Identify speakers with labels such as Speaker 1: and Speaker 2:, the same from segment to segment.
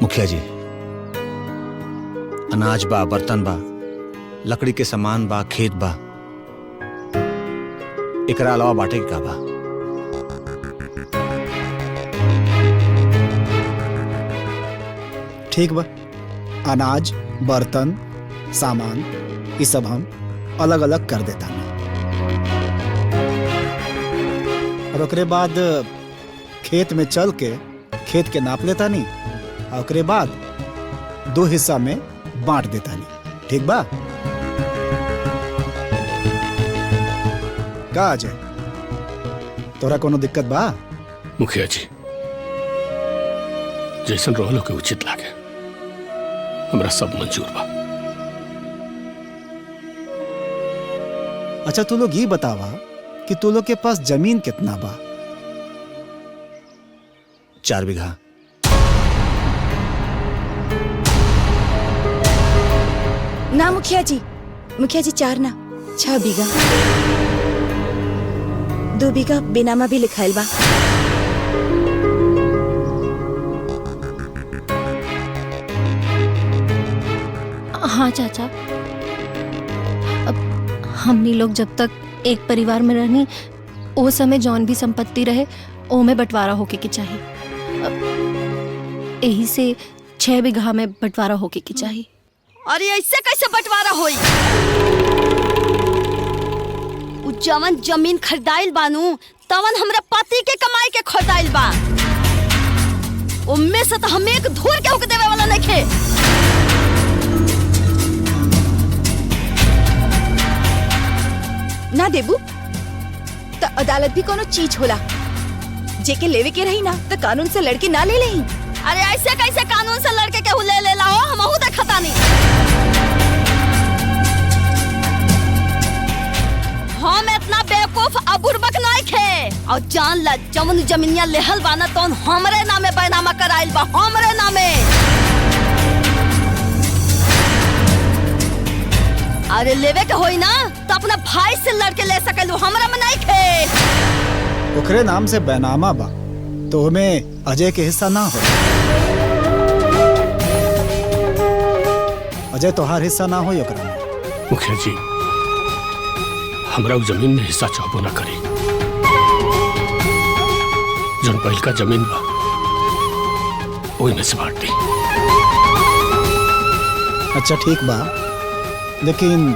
Speaker 1: मुखिया जी, अनाज बा, बर्तन बा, लकड़ी के सामान बा, खेत बा, एकरा अलावा बाटे के का बा?
Speaker 2: ठीक बा, अनाज, बर्तन, सामान ये सब हम अलग अलग कर देता नहीं, और ओकरे बाद खेत में चल के खेत के नाप लेता नहीं, और ओकरे बाद 2 हिस्सा में बांट देता नहीं। ठीक बा? का अजय, तोरा कोनो दिक्कत बा?
Speaker 3: मुखिया जी, जैसन रोहलो के उचित लागे हमरा सब मंजूर बा।
Speaker 2: अच्छा तू लोग ये बतावा कि तू लोग के पास जमीन कितना बा?
Speaker 1: 4 बीघा।
Speaker 4: ना मुखिया जी 4 ना 6 बीघा। 2 बीघा बेनामा भी लिखाइल बा।
Speaker 5: हाँ चाचा, अब हमनी लोग जब तक एक परिवार में रहनी, ओ समय जौन भी संपत्ति रहे ओ में बंटवारा होके के चाहिए। यही से 6 बीघा में बंटवारा होके के चाहिए।
Speaker 6: अरे ऐसे कैसे बंटवारा होई? उ जवन जमीन खरीदाइल बानू तवन हमरा पति के कमाई के खरीदाइल बा। उम्मे से तो हम एक धूर के होके देवे वाला नइखे।
Speaker 4: ना देबू तो अदालत भी कोनो चीज होला, जेके लेवे के रही ना तो कानून से लड़के ना ले लेही।
Speaker 6: अरे ऐसे कैसे कानून से लड़के के ले ले लाओ, हमहू देखता नहीं। हम इतना बेवकूफ अबुर्बक नहीं खे, और जान ला जमुन जमीनिया लेहल बाना तो हमरे नामे बैनामा कराइल बा, हमरे नामे। अरे लेवे के होई ना तो अपना भाई से लड़के ले सकलू, हमरा में नहीं खे।
Speaker 2: ओकरे नाम से बैनामा बा तो हमें अजय के हिस्सा ना हो। अजय तोहार हिस्सा ना हो ओकरा में।
Speaker 3: मुखिया जी, हमरा उ जमीन में हिस्सा चाहबो ना करी। जौन पहिल का जमीन बा ओही में से बांट दी।
Speaker 2: अच्छा ठीक बा, लेकिन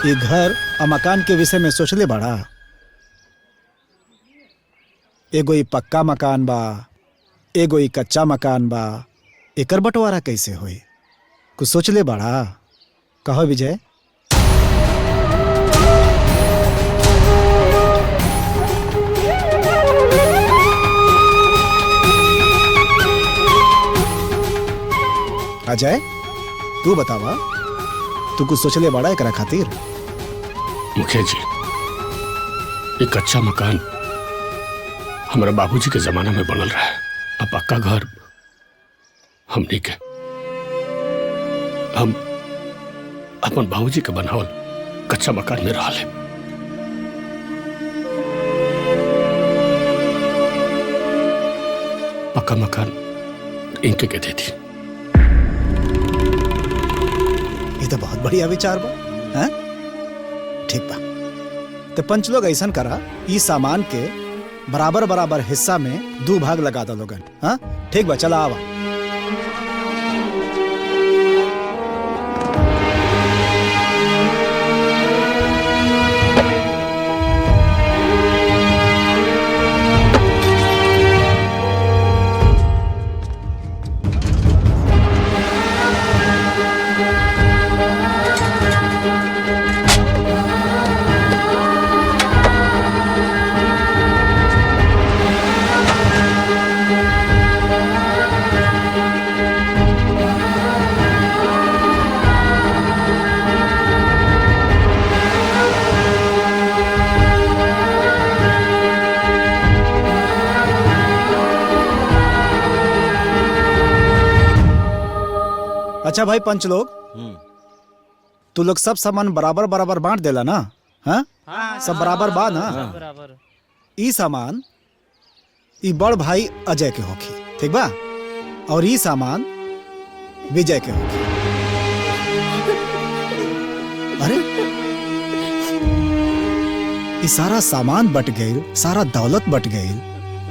Speaker 2: ये घर और मकान के विषय में सोचले बड़ा? एगो ई पक्का मकान बा, एगो ई कच्चा मकान बा, एकर बंटवारा कैसे होई? कुछ सोचले बड़ा? कहो विजय। अजय तू बतावा, तू कुछ सोचले बड़ा एकरा खातिर?
Speaker 3: मुखिया जी, एक कच्चा मकान हमारे बाबूजी के जमाना में बनल रहा है, अब पक्का घर हमनी के, हम अपन बाबूजी के बनावल कच्चा मकान में रहा है। पक्का मकान इनके के दे दी।
Speaker 2: ये तो बहुत बढ़िया विचार बा। हैं? ठीक बा, तो पंच लोग ऐसा करा, ई सामान के बराबर बराबर हिस्सा में 2 भाग लगा दो लोगन। हाँ ठीक बा, चला आवा। अच्छा भाई पंच लोग, तू लोग सब सामान बराबर बराबर बांट देला ना? हाँ सब बराबर बा ना? ई सामान ई बड़ भाई अजय के होखी, ठीक बा? और ई सामान विजय के होगी। अरे ये सारा सामान बट गई, सारा दौलत बट गई,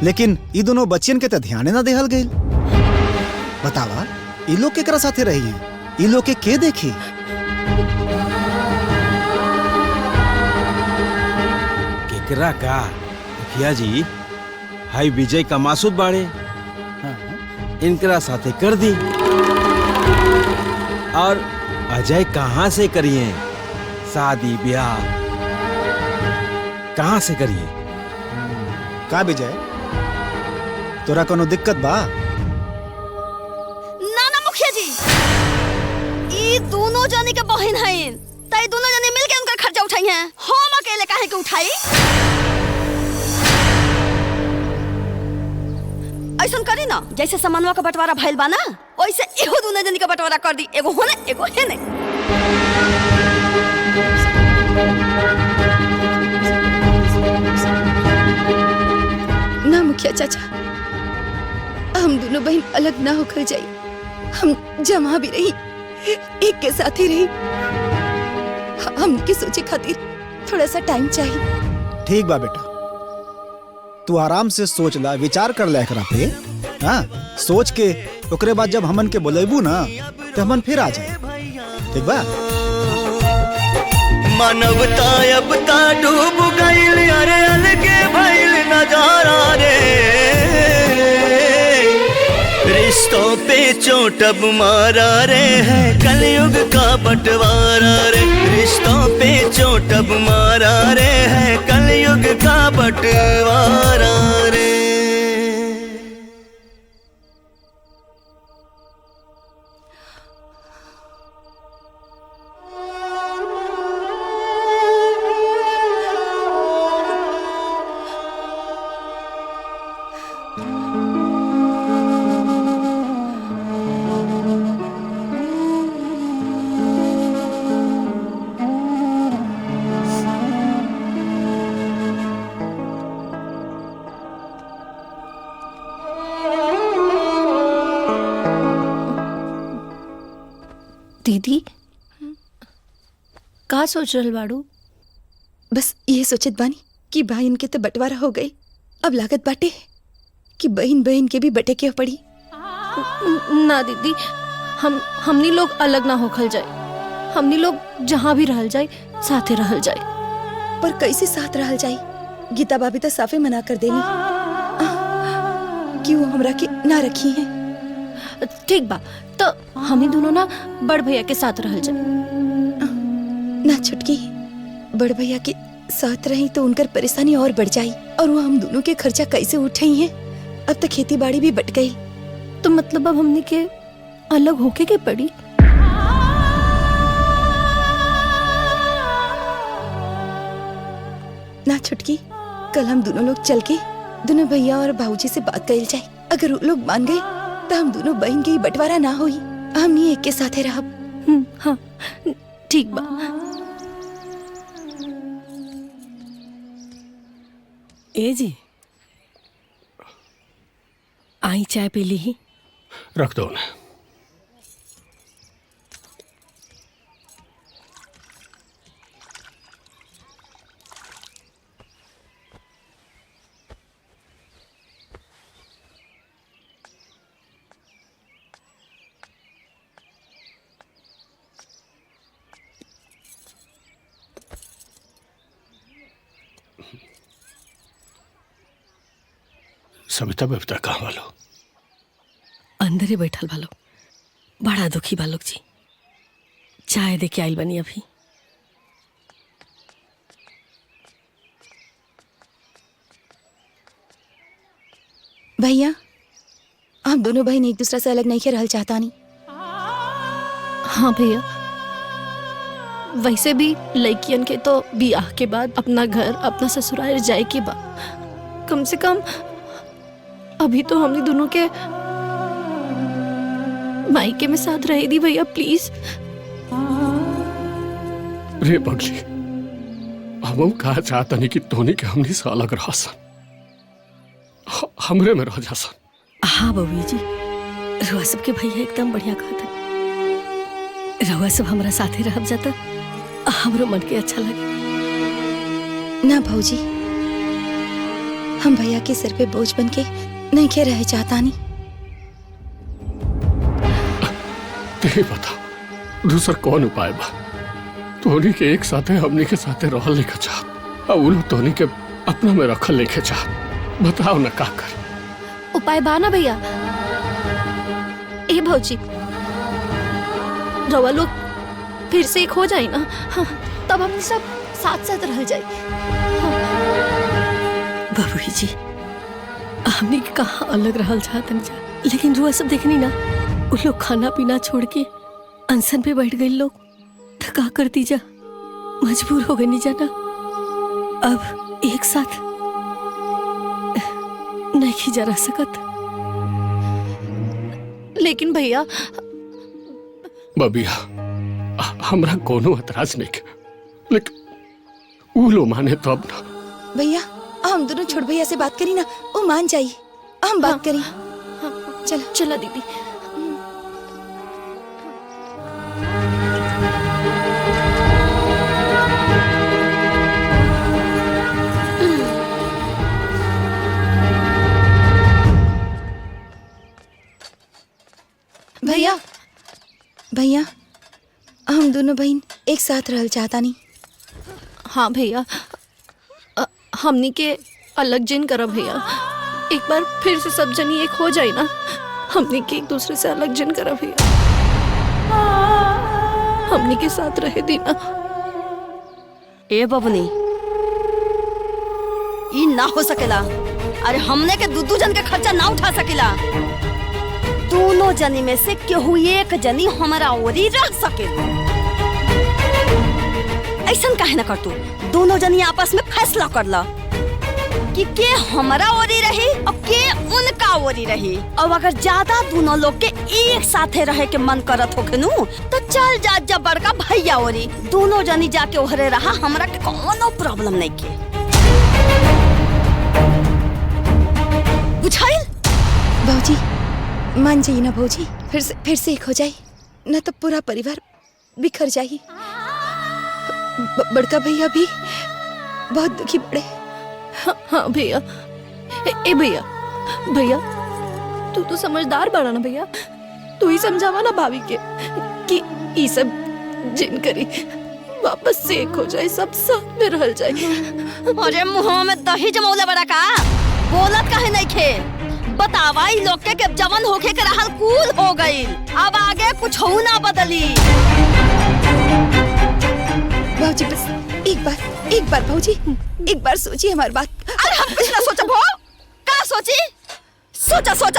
Speaker 2: लेकिन ये दोनों बच्चियन के तो ध्यान ना देहल गई। बतावा ये लोग केकरा साथे रही हैं, ये लोग के देखी?
Speaker 7: केकरा का मुखिया जी, हाई विजय का मासूद बाड़े, इनकरा साथे कर दी। और अजय कहाँ से करिए शादी ब्याह, कहाँ से करिए?
Speaker 2: का विजय तोरा कोनो दिक्कत बा?
Speaker 6: ना ना मुखिया जी, ई दोनों जने के बहन हैं, तई दोनों जने मिलके उनका खर्चा उठाई हैं। हम अकेले काहे के उठाई? ऐसा करी ना, जैसे सामानवा का बंटवारा भइल बा ना, वैसे एहो दोनों जने का बंटवारा कर दी, एगो होने एगो हेने।
Speaker 4: ना मुखिया चाचा, हम दोनों बहन अलग ना होकर जाई। हम जमा भी रही, एक के साथ ही रही। हम के सोचे खातिर थोड़ा सा टाइम चाहिए।
Speaker 2: ठीक बा बेटा, तू आराम से सोच ला, विचार कर ला एकरा पे। हाँ, सोच के ओकरे बाद जब हमन के बोलेबू ना तो हमन फिर आ जाए। ठीक बा?
Speaker 8: मानवता अब ता डूब गईल, अरे अलगे भइल नजारा रे। रिश्तों पे चोट अब मारा रे, है कलयुग का बंटवारा रे। रिश्तों पे चोट अब मारा रे, है कलयुग का बंटवारा रे।
Speaker 5: दीदी का सोच रहल बाड़ू?
Speaker 4: बस ये सोचत बानी कि भाई इनके तो बंटवारा हो गई, अब लागत बाटे कि बहन बहन के भी बटे के पड़ी।
Speaker 5: ना दीदी, हमनी लोग अलग ना होखल जाए। हमनी लोग जहाँ भी रहल जाए साथे रहल जाए।
Speaker 4: पर कैसे साथ रहल जाई? गीता भाभी तो साफे मना कर देनी कि वो हमरा के ना रखी है।
Speaker 5: ठीक बा, तो हमनी दोनों ना बड़ भैया के साथ रहल जाए।
Speaker 4: ना छुटकी, बड़ भैया के साथ रही तो उनकर परेशानी और बढ़ जाई, और वो हम दोनों के खर्चा कैसे उठाई है? अब तक खेती बाड़ी भी बट गई।
Speaker 5: तो मतलब अब हमनी के अलग होके के पड़ी?
Speaker 4: ना छुटकी, कल हम दोनों लोग चल के दोनों भैया और बाबूजी से बात कर जाए। अगर वो लोग मान गए तो हम दोनों बहन के ही बंटवारा ना होई, हम ही एक के साथे रहब।
Speaker 5: हाँ ठीक बा।
Speaker 9: ए जी, आई चाय पी ली ही?
Speaker 3: रख दो ना। सविता बबीता कहाँ वालो?
Speaker 9: अंदर ही बैठल बालो, बड़ा दुखी बालोक जी। चाय दे के आइल बनी अभी।
Speaker 4: भैया, हम दोनों बहन एक दूसरे से अलग नहीं रहल चाहता नहीं।
Speaker 5: हाँ भैया, वैसे भी लड़कियन के तो बियाह के बाद अपना घर अपना ससुराल जाए के बाद कम से कम अभी तो हमने दोनों के मायके में साथ रह दी। भैया प्लीज।
Speaker 3: रे पगली, हम कहा चाहता नहीं कि तोनी के हमनी से अलग रह सन, हमरे में रह जा सन।
Speaker 9: हाँ बबी जी, रुआ सबके भैया एकदम बढ़िया कहा था। रहुआ सब हमारा साथे रह जाता हमरो मन के अच्छा लगे।
Speaker 4: ना भौजी, हम भैया के सिर पे बोझ बन के नहीं के रह चाहता नहीं।
Speaker 3: ते बता दूसर कौन उपाय बा? तोहनी के एक साथे हमनी के साथे रहल लेके चाह और उन तोहनी के अपना में रखल लेके चाह। बताओ ना का कर।
Speaker 5: उपाय बा ना भैया। ए भौजी, रवा लोग फिर से एक हो जाए ना, हाँ, तब हम सब साथ साथ रह जाए।
Speaker 9: बाबूजी जी, हमने कहाँ अलग रहल चाहतन जा, लेकिन रुआ सब देखनी ना, उन लोग खाना पीना छोड़ के अनशन पे बैठ गए लोग, तो का करती जा, मजबूर हो गई नहीं जाना। अब एक साथ नहीं जा रह सकत।
Speaker 5: लेकिन भैया
Speaker 3: बबिया, हमरा कोनो एतराज नहीं के, लेकिन वो लो माने तो अब ना।
Speaker 4: भैया हम दोनों छोड़ भैया से बात करी ना, वो मान जाइए, हम बात करी। चलो
Speaker 5: चला दीदी।
Speaker 4: भैया भैया हम दोनों बहन एक साथ रहल चाहता नहीं।
Speaker 5: हाँ भैया, हमनी के अलग जिन करब भैया। एक बार फिर से सब जनी एक हो जाए ना, हमनी के एक दूसरे से अलग जिन करब भैया। हमनी के साथ रहे दीना।
Speaker 6: ए बबनी, ई ना हो सकेला। अरे हमने के दू जन के खर्चा ना उठा सकेला। दोनों जनी में से केहू एक जनी हमारा ओरी रह सके। ऐसन काहे ना कर तू? दोनों जनी आपस में फैसला कर ला कि के हमारा ओरी रही और के उनका ओरी रही। और अगर ज्यादा दोनों लोग के एक साथे रहे के मन करत होखे नु, तो चल जा जब बड़का भैया ओरी। दोनों जनी जाके ओहरे रहा, हमरा के कोनो प्रॉब्लम नहीं के। बुझाइल?
Speaker 4: भौजी मान जाइए ना भौजी, फिर से एक हो जाए ना, तो पूरा परिवार बिखर जाए। बड़का भैया भी बहुत दुखी पड़े।
Speaker 5: हाँ भैया। ए भैया, भैया तू तो समझदार बड़ा ना भैया, तू ही समझावा ना भाभी के कि ये सब जिन करी वापस से एक हो जाए, सब साथ में रह जाए।
Speaker 6: अरे मुंह में दही जमौले बड़ा का, बोलत काहे नहीं खे? बतावा ई लोग के जवन होके के रहल कूल हो गई, अब आगे कुछ हो ना बदली।
Speaker 4: भौजी बस एक बार भौजी, एक बार सोचिए हमारी बात।
Speaker 6: अरे हम कुछ ना सोचब हो, का सोची?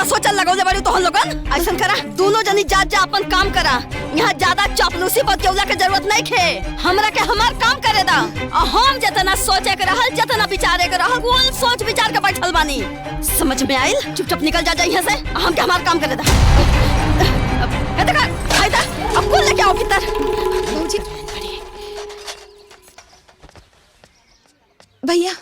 Speaker 6: सोचा लगौले बड़ी तोहन लोगन। ऐसन करा, दोनों जनी जा अपन काम करा। यहाँ ज्यादा चापलूसी बतियौला के जरूरत नहीं खे। हमरा के हमार काम करे दा। और हम जितना सोचे के रहल, जितना विचारे के रहल, वो सोच विचार के बैठल बानी। समझ में आइल? चुपचाप निकल जा यहाँ से, हम के हमार काम करे दा। अब कुल लेके आओ भीतर।
Speaker 4: भौजी भैया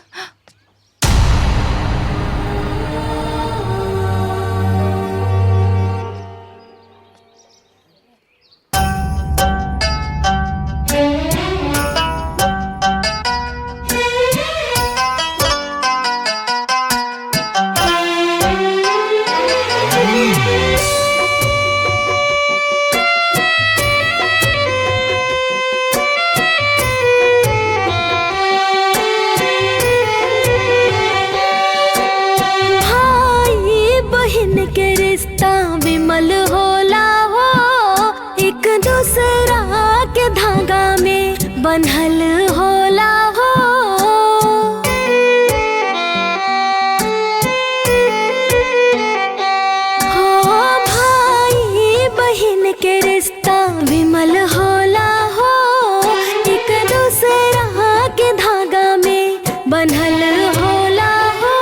Speaker 10: विमल होला हो, एक दूसरा के धागा में बंधल होला हो। भाई बहन के रिश्ता विमल होला हो, एक दूसरा के धागा में बंधल होला हो।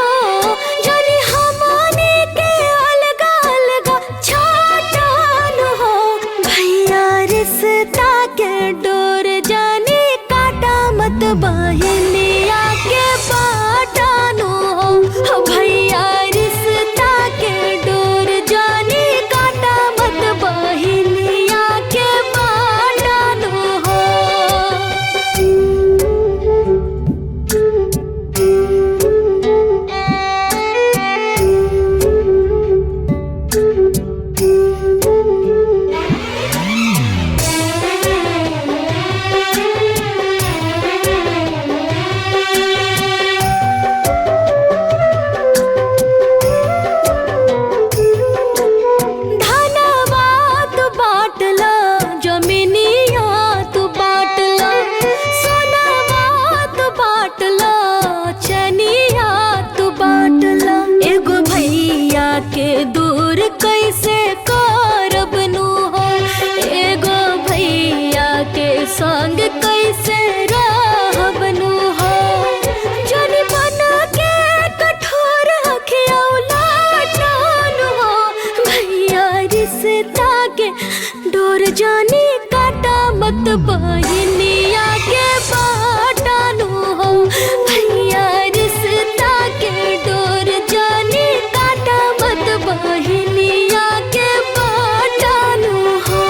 Speaker 10: जाने हमारे के अलगा अलगा छोटान हो, भैया रिश्ता के डोर जाने काटा मत डोर जाने काटा मत बहनिया के बाटानु हो भैया रिश्ता के डोर जाने काटा मत बहनिया के बाटानु हो।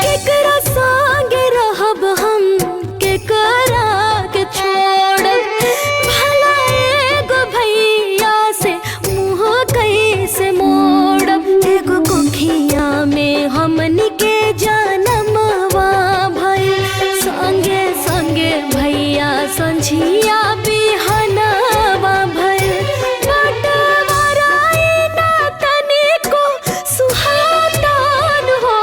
Speaker 10: केकरा संगे रहब हम केकरा के छोड़ब भला एगो भैया से मुँह कैसे मोड़ब। एगो कोखिया में हमनी के जनमवा भइल संगे संगे भैया संझिया बिहनवा भइल। बटवराई ना तनिको सुहातान हो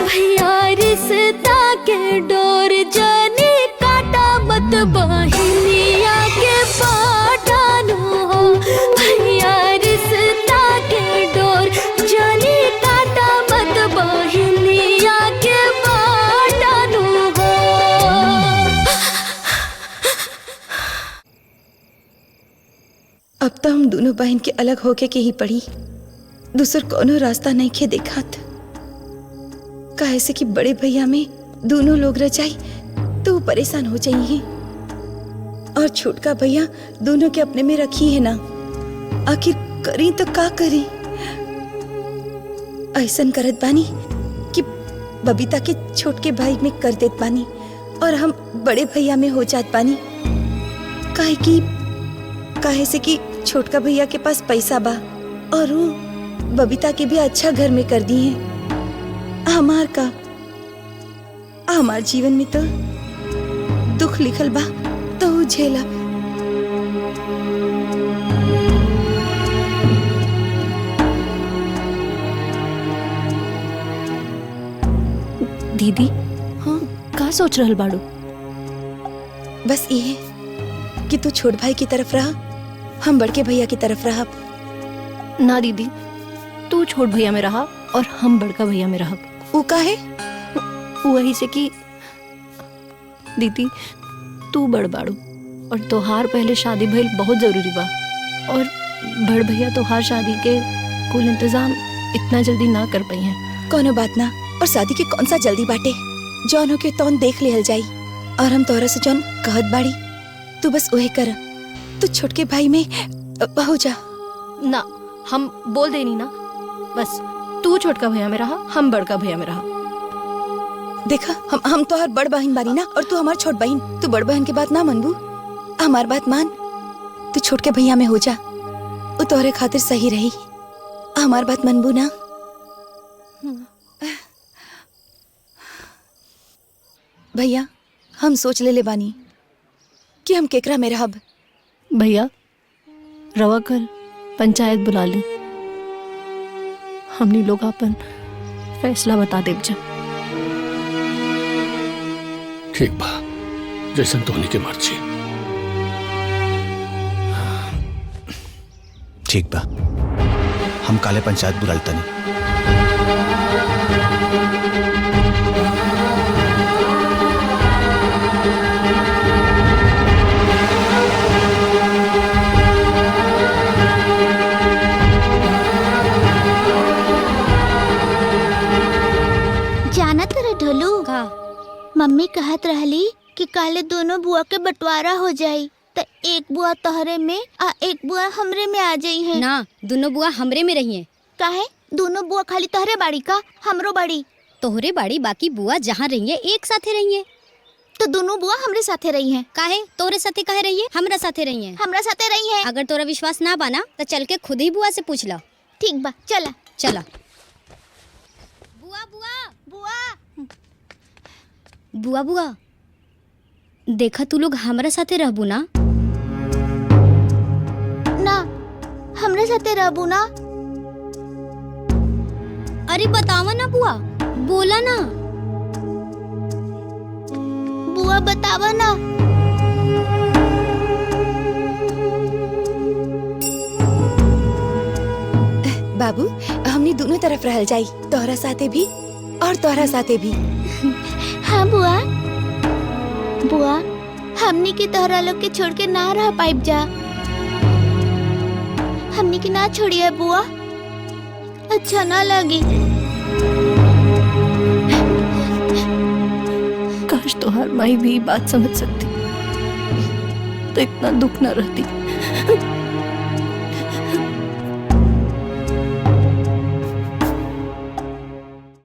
Speaker 10: भैया रिश्ता के डोर जाने काटा मत बहनिया के बाटानु हो भैया रिश्ता के डोर जाने काटा मत बहनिया के बाटानु हो।
Speaker 4: अब तो हम दोनों बहन के अलग होके के ही पड़ी, दूसर कोनो रास्ता नहीं खे देखात। काहे से कि बड़े भैया में दोनों लोग रह जाई तो वो परेशान हो जाइए, और छोटका भैया दोनों के अपने में रखी है ना। आखिर करी तो का करी? ऐसन करत बानी कि बबीता के छोटके भाई में कर देत बानी और हम बड़े भैया में हो जात बानी। काहे से कि छोटका भैया के पास पैसा बा और वो बबीता के भी अच्छा घर में कर दी है। हमार का हमार जीवन में तो दुख लिखल बा तो ऊ झेला।
Speaker 5: दीदी हाँ का सोच रहल बाड़ू?
Speaker 4: बस ये कि तू छोट भाई की तरफ रहा, हम बड़के भैया की तरफ रहा।
Speaker 5: ना दीदी, तू छोट भैया में रहा और हम बड़का भैया में रहा।
Speaker 4: ऊ का है?
Speaker 5: वही से कि दीदी तू बड़ बाड़ू और तोहार पहले शादी भइल बहुत जरूरी बा, और बड़ भैया तोहार शादी के कुल इंतजाम इतना जल्दी ना कर पाई हैं।
Speaker 4: कोनो बात ना, और शादी के कौन सा जल्दी बाटे, जौन होके तौन देख लेहल जाई। और हम तोहरा से जौन कहत बाड़ी तू बस वही कर, तू छोटके भाई में हो जा।
Speaker 5: ना हम बोल देनी ना, बस तू छोटका भैया में रहा, हम बड़का भैया में रहा।
Speaker 4: देखा हम तो हर बड़ बहन बानी ना, और तू हमार छोट बहन। तू बड़ बहन के बात ना मनबू, हमार बात मान। तू छोटके भैया में हो जा, वो तोहरे खातिर सही रही। हमार बात मनबू ना? भैया हम सोच ले बानी कि हम केकरा में रहब।
Speaker 5: भैया रवा कर पंचायत बुला ली, हमनी लोग अपन फैसला बता देव जा।
Speaker 3: ठीक बा, जैसन धोनी के मर्जी।
Speaker 1: ठीक बा, हम काले पंचायत बुलाल तनी।
Speaker 10: जानत रहे ढोलू, मम्मी कहत रहली कि काले दोनों बुआ के बंटवारा हो जाई, तो एक बुआ तोहरे में आ एक बुआ हमरे में आ जाई है।
Speaker 6: ना, दोनों बुआ हमरे में रही है।
Speaker 10: काहे? दोनों बुआ खाली तोहरे बाड़ी का? हमरो बाड़ी।
Speaker 6: तोहरे बाड़ी, बाकी बुआ जहाँ रही है एक साथे रही है।
Speaker 10: तो दोनों बुआ हमरे साथे रही हैं।
Speaker 6: काहे? तोरे साथे काहे रही है? हमरा साथे रही है।
Speaker 10: हमरा साथे रही हैं।
Speaker 6: अगर तोरा विश्वास ना बाना तो चल के खुद ही बुआ से पूछ ला।
Speaker 10: ठीक बा, चला
Speaker 6: चला। बुआ बुआ
Speaker 10: बुआ
Speaker 6: बुआ बुआ, देखा तू लोग हमरा साथे रहबू ना?
Speaker 10: ना, हमरे साथे रहबू ना?
Speaker 6: अरे बतावा ना बुआ, बोला ना।
Speaker 10: बुआ बतावा ना।
Speaker 4: बाबू हमनी दोनों तरफ रहल जाई, तोहरा साथे भी और तोहरा साथे भी।
Speaker 10: हाँ बुआ। बुआ हमनी के तोहरा लोग के छोड़ के ना रह पाइब जा। हमनी के ना छोड़िए बुआ, अच्छा ना लगी।
Speaker 9: काश तोहार माई भी बात समझ सकती तो इतना दुख न रहती।